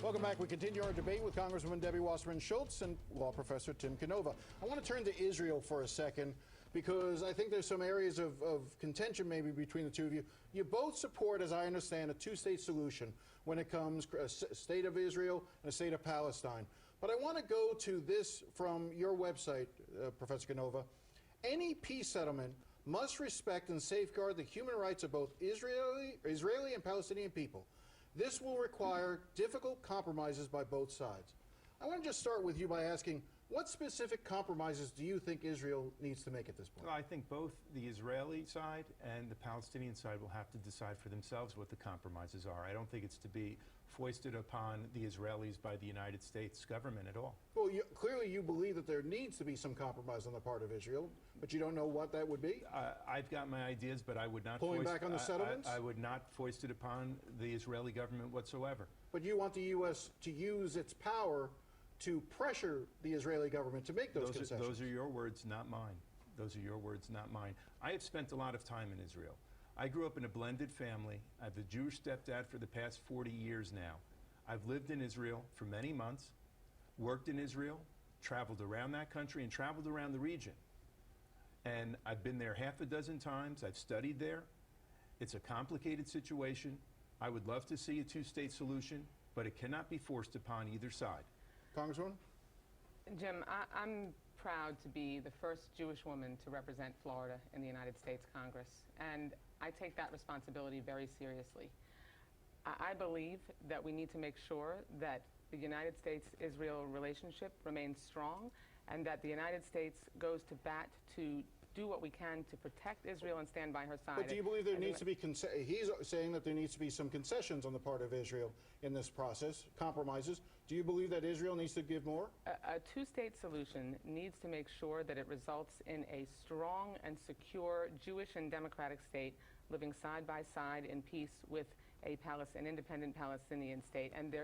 Welcome back. We continue our debate with Congresswoman Debbie Wasserman Schultz and law professor Tim Canova. I want to turn to Israel for a second because I think there's some areas of contention maybe between the two of you. You both support, as I understand, a two-state solution when it comes to a state of Israel and a state of Palestine. But I want to go to this from your website, Professor Canova. Any peace settlement must respect and safeguard the human rights of both Israeli and Palestinian people. This will require difficult compromises by both sides. I want to just start with you by asking, what specific compromises do you think Israel needs to make at this point? Well, I think both the Israeli side and the Palestinian side will have to decide for themselves what the compromises are. I don't think it's to be foisted upon the Israelis by the United States government at all. Well, clearly you believe that there needs to be some compromise on the part of Israel, but you don't know what that would be? I've got my ideas, but I would not pulling back on the settlements? I would not foist it upon the Israeli government whatsoever. But you want the U.S. to use its power to pressure the Israeli government to make those concessions. Those are your words, not mine. Those are your words, not mine. I have spent a lot of time in Israel. I grew up in a blended family. I have a Jewish stepdad for the past 40 years now. I've lived in Israel for many months, worked in Israel, traveled around that country, and traveled around the region. And I've been there half a dozen times. I've studied there. It's a complicated situation. I would love to see a two-state solution, but it cannot be forced upon either side. Congresswoman? Jim, I'm proud to be the first Jewish woman to represent Florida in the United States Congress, and I take that responsibility very seriously. I believe that we need to make sure that the United States-Israel relationship remains strong and that the United States goes to bat to do what we can to protect Israel and stand by her side. But do you believe there needs to be, he's saying that there needs to be some concessions on the part of Israel in this process, compromises. Do you believe that Israel needs to give more? A two-state solution needs to make sure that it results in a strong and secure Jewish and democratic state living side by side in peace with an independent Palestinian state. And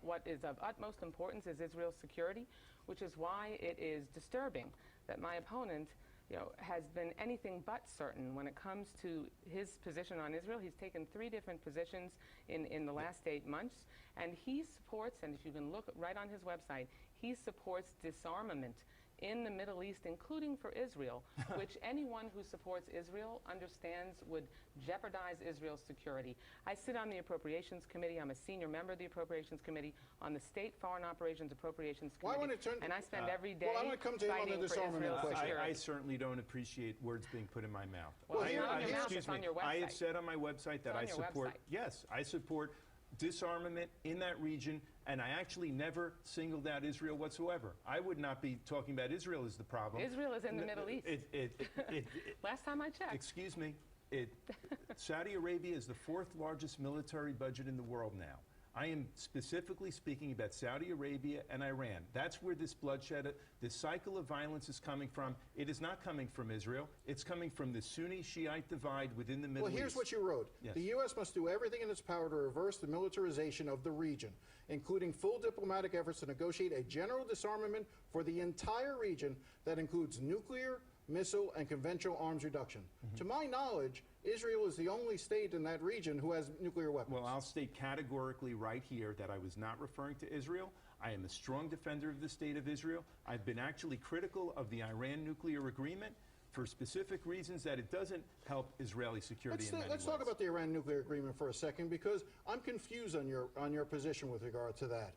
what is of utmost importance is Israel's security, which is why it is disturbing that my opponent has been anything but certain when it comes to his position on Israel. He's taken 3 different positions in the last 8 months, and he supports, and if you can look right on his website, he supports disarmament in the Middle East, including for Israel, which anyone who supports Israel understands would jeopardize Israel's security. I sit on the Appropriations Committee. I'm a senior member of the Appropriations Committee, on the State Foreign Operations Appropriations Committee, and I spend every day well, I want to come to him on the disarmament question. I certainly don't appreciate words being put in my mouth. Well, it's not on your mouth, it's on your website. I have said on my website that I support, yes, I support disarmament in that region, and I actually never singled out Israel whatsoever. I would not be talking about Israel as the problem. Israel is in the Middle East. Last time I checked. Excuse me. Saudi Arabia is the 4th largest military budget in the world now. I am specifically speaking about Saudi Arabia and Iran. That's where this bloodshed, this cycle of violence is coming from. It is not coming from Israel. It's coming from the Sunni-Shiite divide within the Middle East. Well, here's what you wrote. Yes. The U.S. must do everything in its power to reverse the militarization of the region, including full diplomatic efforts to negotiate a general disarmament for the entire region that includes nuclear, missile, and conventional arms reduction. To my knowledge, Israel is the only state in that region who has nuclear weapons. Well, I'll state categorically right here that I was not referring to Israel. I am a strong defender of the state of Israel. I've been actually critical of the Iran nuclear agreement for specific reasons that it doesn't help Israeli security in many ways. Let's talk about the Iran nuclear agreement for a second, because I'm confused on your position with regard to that.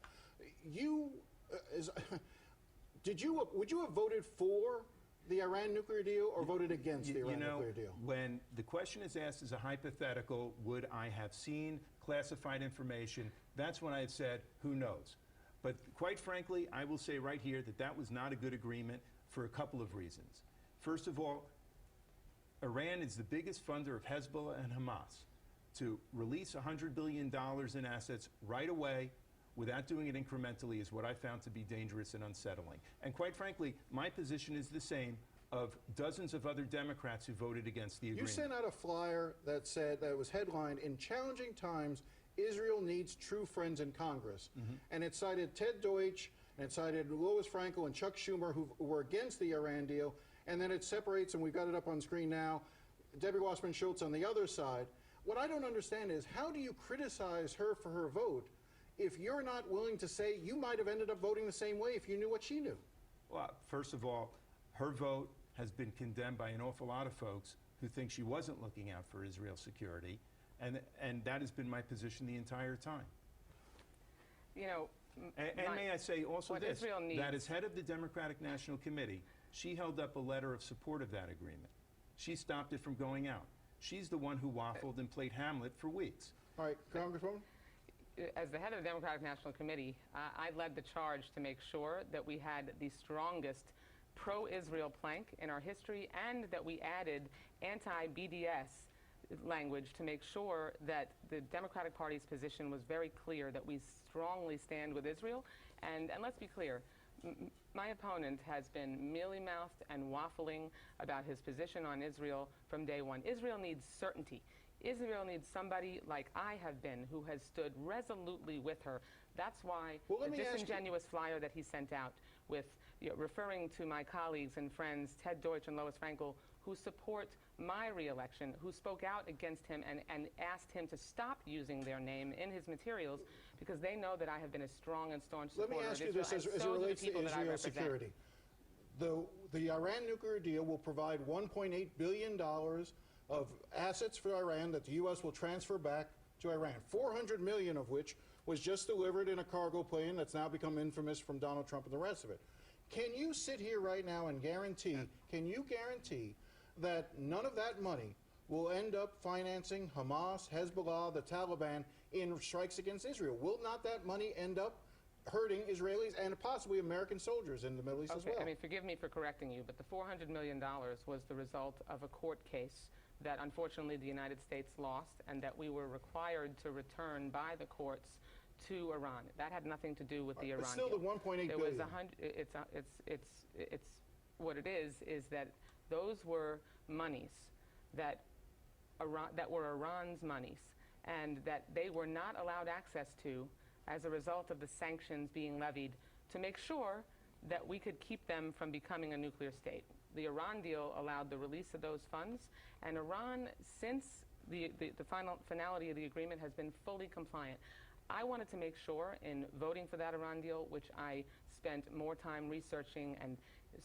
Would you have voted for the Iran nuclear deal or voted against the Iran nuclear deal? When the question is asked as a hypothetical, would I have seen classified information, that's when I have said, who knows? But quite frankly, I will say right here that that was not a good agreement for a couple of reasons. First of all, Iran is the biggest funder of Hezbollah and Hamas. To release $100 billion in assets right away without doing it incrementally is what I found to be dangerous and unsettling. And quite frankly, my position is the same of dozens of other Democrats who voted against the agreement. You sent out a flyer that said, that was headlined, "In challenging times, Israel needs true friends in Congress." And it cited Ted Deutsch, and it cited Louis Frankel and Chuck Schumer, who were against the Iran deal. And then it separates, and we've got it up on screen now, Debbie Wasserman Schultz on the other side. What I don't understand is, how do you criticize her for her vote if you're not willing to say, you might have ended up voting the same way if you knew what she knew. Well, first of all, her vote has been condemned by an awful lot of folks who think she wasn't looking out for Israel's security, and that has been my position the entire time. You know, And may I say also what this, Israel needs- that as head of the Democratic National Committee, she held up a letter of support of that agreement. She stopped it from going out. She's the one who waffled and played Hamlet for weeks. All right, Congresswoman? As the head of the Democratic National Committee, I led the charge to make sure that we had the strongest pro-Israel plank in our history, and that we added anti-BDS language to make sure that the Democratic Party's position was very clear, that we strongly stand with Israel. And let's be clear, my opponent has been mealy-mouthed and waffling about his position on Israel from day one. Israel needs certainty. Israel needs somebody like I have been, who has stood resolutely with her. That's why the disingenuous flyer that he sent out with, referring to my colleagues and friends, Ted Deutsch and Lois Frankel, who support my reelection, who spoke out against him and asked him to stop using their name in his materials, because they know that I have been a strong and staunch supporter of Israel. Let me ask you this as it relates to Israel's security. The Iran nuclear deal will provide $1.8 billion of assets for Iran that the U.S. will transfer back to Iran, 400 million of which was just delivered in a cargo plane that's now become infamous from Donald Trump and the rest of it. Can you sit here right now and guarantee, that none of that money will end up financing Hamas, Hezbollah, the Taliban in strikes against Israel? Will not that money end up hurting Israelis and possibly American soldiers in the Middle East as well? I mean, forgive me for correcting you, but the $400 million was the result of a court case that unfortunately the United States lost, and that we were required to return by the courts to Iran. That had nothing to do with the Iran still deal. The $1.8 billion. What it is that those were monies that were Iran's monies, and that they were not allowed access to as a result of the sanctions being levied to make sure that we could keep them from becoming a nuclear state. The Iran deal allowed the release of those funds, and Iran, since the finality of the agreement, has been fully compliant. I wanted to make sure in voting for that Iran deal, which I spent more time researching and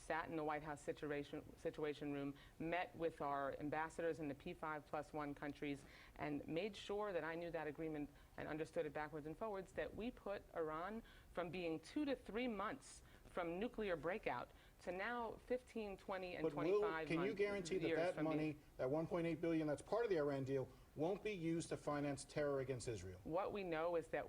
sat in the White House situation room, met with our ambassadors in the P5+1 countries, and made sure that I knew that agreement and understood it backwards and forwards, that we put Iran from being 2 to 3 months from nuclear breakout to now 15, 20, and 25 months. Can you guarantee that that money, that $1.8 billion that's part of the Iran deal, won't be used to finance terror against Israel? What we know is that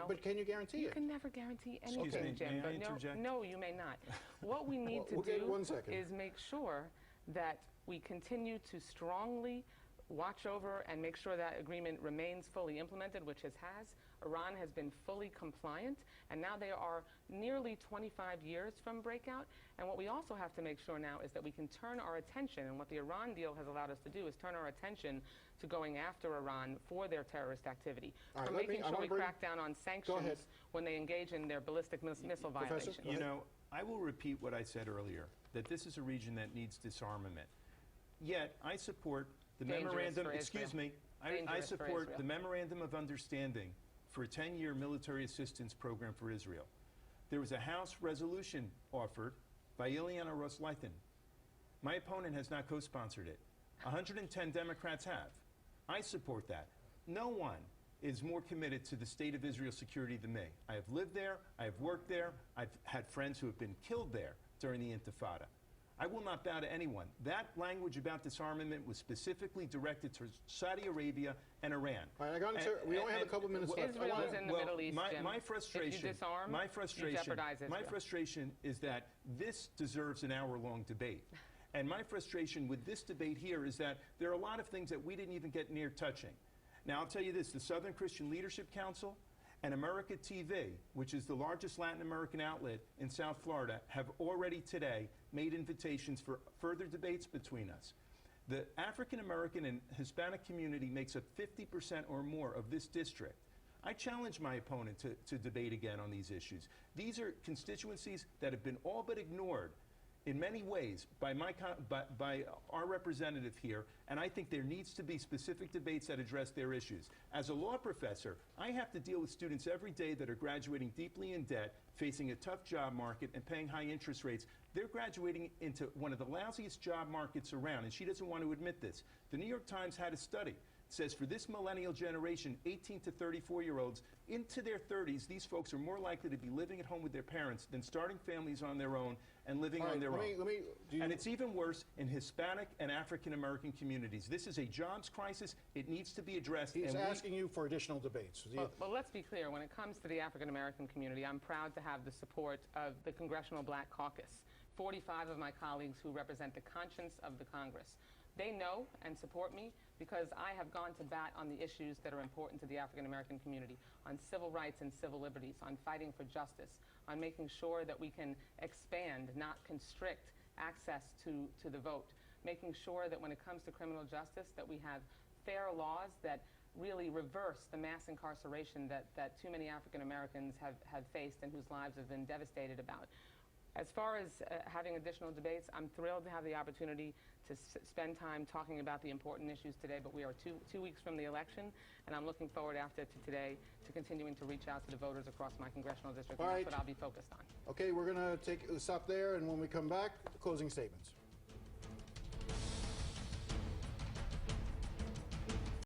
But can you guarantee it? You can never guarantee anything, Excuse me, Jim. may I But interject? no, you may not. What we need to do is make sure that we continue to strongly watch over and make sure that agreement remains fully implemented, which it has. Iran has been fully compliant, and now they are nearly 25 years from breakout. And what we also have to make sure now is that we can turn our attention, and what the Iran deal has allowed us to do is turn our attention to going after Iran for their terrorist activity, for making sure we crack down on sanctions when they engage in their ballistic missile violations. You know, I will repeat what I said earlier, that this is a region that needs disarmament. Yet, I support the memorandum, I support the Memorandum of Understanding for a 10-year military assistance program for Israel. There was a House resolution offered by Ilyana Ros-Lehtinen. My opponent has not co-sponsored it. 110 Democrats have. I support that. No one is more committed to the state of Israel's security than me. I have lived there, I have worked there, I've had friends who have been killed there during the Intifada. I will not bow to anyone. That language about disarmament was specifically directed to Saudi Arabia and Iran. All right, we only have a couple minutes left. Israel is in the Middle East, Jim. My frustration, if you disarm, you jeopardize Israel. My frustration is that this deserves an hour-long debate. And my frustration with this debate here is that there are a lot of things that we didn't even get near touching. Now, I'll tell you this, the Southern Christian Leadership Council and America TV, which is the largest Latin American outlet in South Florida, have already today made invitations for further debates between us. The African American and Hispanic community makes up 50% or more of this district. I challenge my opponent to debate again on these issues. These are constituencies that have been all but ignored in many ways by our representative here, and I think there needs to be specific debates that address their issues. As a law professor, I have to deal with students every day that are graduating deeply in debt, facing a tough job market, and paying high interest rates. They're graduating into one of the lousiest job markets around, and she doesn't want to admit this. The New York Times had a study. Says for this millennial generation, 18 to 34-year-olds, into their 30s, these folks are more likely to be living at home with their parents than starting families on their own and living on their own. And it's even worse in Hispanic and African-American communities. This is a jobs crisis. It needs to be addressed. He's asking you for additional debates. Well, let's be clear. When it comes to the African-American community, I'm proud to have the support of the Congressional Black Caucus, 45 of my colleagues who represent the conscience of the Congress. They know and support me because I have gone to bat on the issues that are important to the African-American community, on civil rights and civil liberties, on fighting for justice, on making sure that we can expand, not constrict, access to the vote, making sure that when it comes to criminal justice that we have fair laws that really reverse the mass incarceration that too many African-Americans have faced and whose lives have been devastated about. As far as having additional debates, I'm thrilled to have the opportunity to spend time talking about the important issues today, but we are two weeks from the election, and I'm looking forward after today to continuing to reach out to the voters across my congressional district, and that's what I'll be focused on. Okay, we're going to stop there, and when we come back, closing statements.